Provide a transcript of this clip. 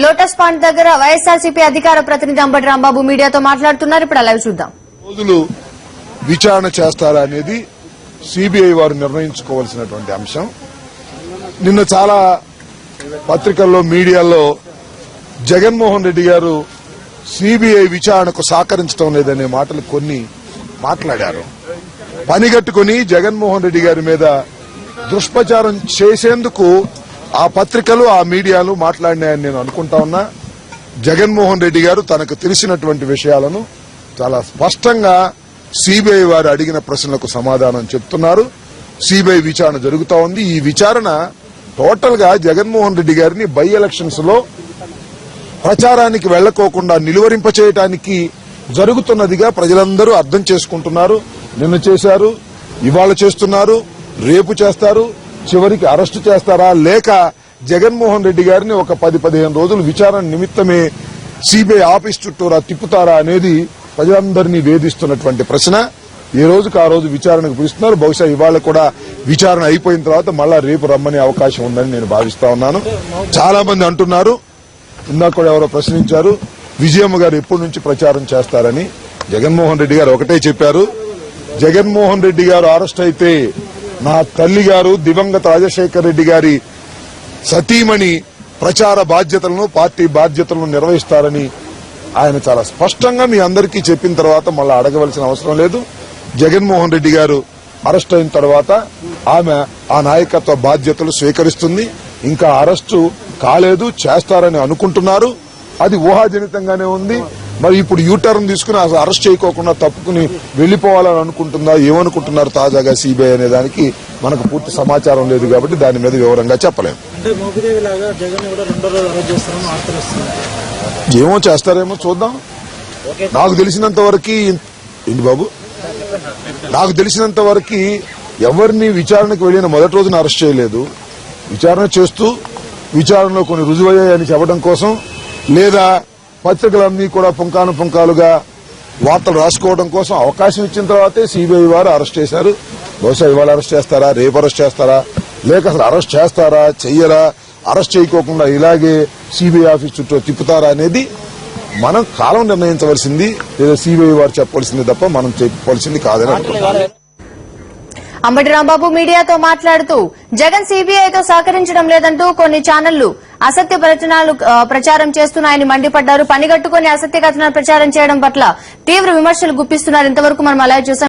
Lotus pond దగ్గర వైఎస్ఆర్సీపీ అధికార ప్రతినిధి అంబటి రాంబాబు మీడియాతో మాట్లాడుతున్నారు. ఇప్పుడు లైవ్ చూద్దాం. రోజులు విచారణ చేస్తారా అనేది సిబిఐ వారు నిర్ణయించుకోవాల్సినటువంటి అంశం. నిన్న చాలా పత్రికల్లో మీడియాలో జగన్మోహన్ రెడ్డి గారు సిబిఐ విచారణకు సహకరించడం లేదనే మాటలు కొన్ని మాట్లాడారు. పనిగట్టుకుని జగన్మోహన్ రెడ్డి గారి మీద దుష్ప్రచారం చేసేందుకు ఆ పత్రికలు ఆ మీడియాలు మాట్లాడినాయని నేను అనుకుంటా ఉన్నా. జగన్మోహన్ రెడ్డి గారు తనకు తెలిసినటువంటి విషయాలను చాలా స్పష్టంగా సిబిఐ వారు అడిగిన ప్రశ్నలకు సమాధానం చెప్తున్నారు. సిబిఐ విచారణ జరుగుతూ ఉంది. ఈ విచారణ టోటల్ గా జగన్మోహన్ రెడ్డి గారిని బై ఎలక్షన్స్ లో ప్రచారానికి వెళ్లకోకుండా నిలువరింపచేయడానికి జరుగుతున్నదిగా ప్రజలందరూ అర్థం చేసుకుంటున్నారు. నిన్న చేశారు, ఇవాళ చేస్తున్నారు, రేపు చేస్తారు. చివరికి అరెస్టు చేస్తారా లేక జగన్మోహన్ రెడ్డి గారిని ఒక 10-15 రోజులు విచారణ నిమిత్తమే సిబిఐ ఆఫీస్ చుట్టూరా తిప్పుతారా అనేది ప్రజలందరినీ వేధిస్తున్నటువంటి ప్రశ్న. ఏ రోజుకు ఆ రోజు విచారణకు పిలుస్తున్నారు. బహుశా ఇవాళ కూడా విచారణ అయిపోయిన తర్వాత మళ్ళా రేపు రమ్మనే అవకాశం ఉందని నేను భావిస్తా ఉన్నాను. చాలా మంది అంటున్నారు, ఇందాక కూడా ఎవరో ప్రశ్నించారు, విజయమ్మ గారు ఎప్పటి నుంచి ప్రచారం చేస్తారని. జగన్మోహన్ రెడ్డి గారు ఒకటే చెప్పారు, జగన్మోహన్ రెడ్డి గారు అరెస్ట్ అయితే నా తల్లి గారు దివంగత రాజశేఖర రెడ్డి గారి సతీమణి ప్రచార బాధ్యతలను పార్టీ బాధ్యతలను నిర్వహిస్తారని ఆయన చాలా స్పష్టంగా మీ అందరికీ చెప్పిన తర్వాత మళ్ళా అడగవలసిన అవసరం లేదు. జగన్మోహన్ రెడ్డి గారు అరెస్ట్ అయిన తర్వాత ఆమె ఆ నాయకత్వ బాధ్యతలు స్వీకరిస్తుంది. ఇంకా అరెస్టు కాలేదు, చేస్తారని అనుకుంటున్నారు. అది ఊహాజనితంగానే ఉంది. మరి ఇప్పుడు యూటర్న్ తీసుకుని అరెస్ట్ చేయకోకుండా తప్పుకుని వెళ్లిపోవాలని అనుకుంటుందా, ఏమనుకుంటున్నారు తాజాగా సిబిఐ అనే దానికి మనకు పూర్తి సమాచారం లేదు కాబట్టి దాని మీద వివరంగా చెప్పలేము. ఏమో చేస్తారేమో చూద్దాం. నాకు తెలిసినంత వరకు ఏంటి బాబు, నాకు తెలిసినంత వరకు ఎవరిని విచారణకు వెళ్లిన మొదటి రోజున అరెస్ట్ చేయలేదు. విచారణ చేస్తూ విచారణలో కొన్ని రుజువయ్యాయని చెప్పడం కోసం, లేదా పత్రికలన్నీ కూడా పుంకాలుగా వార్తలు రాసుకోవడం కోసం అవకాశం ఇచ్చిన తర్వాతే సిబిఐ వారు అరెస్ట్ చేశారు. బహుశా ఇవాళ అరెస్ట్ చేస్తారా, రేపు అరెస్ట్ చేస్తారా, లేక అసలు అరెస్ట్ చేస్తారా, చెయ్యరా, అరెస్ట్ చేయకోకుండా ఇలాగే సిబిఐ ఆఫీస్ చుట్టూ తిప్పుతారా అనేది మనం కాలం నిర్ణయించవలసింది, లేదా సిబిఐ వారు చెప్పవలసింది తప్ప మనం చెప్పవలసింది కాదని అనుకుంటున్నాను. అంబటి రాంబాబు మీడియాతో మాట్లాడుతూ జగన్ సిబిఐతో సహకరించడం లేదంటూ కొన్ని ఛానళ్లు అసత్య ప్రచారాలు ప్రచారం చేస్తున్నాయని మండిపడ్డారు. పనిగట్టుకుని అసత్య కథనాలు ప్రచారం చేయడం పట్ల తీవ్ర విమర్శలు గుప్పిస్తున్నారు. ఇంతవరకు మనం అలా చూసాం.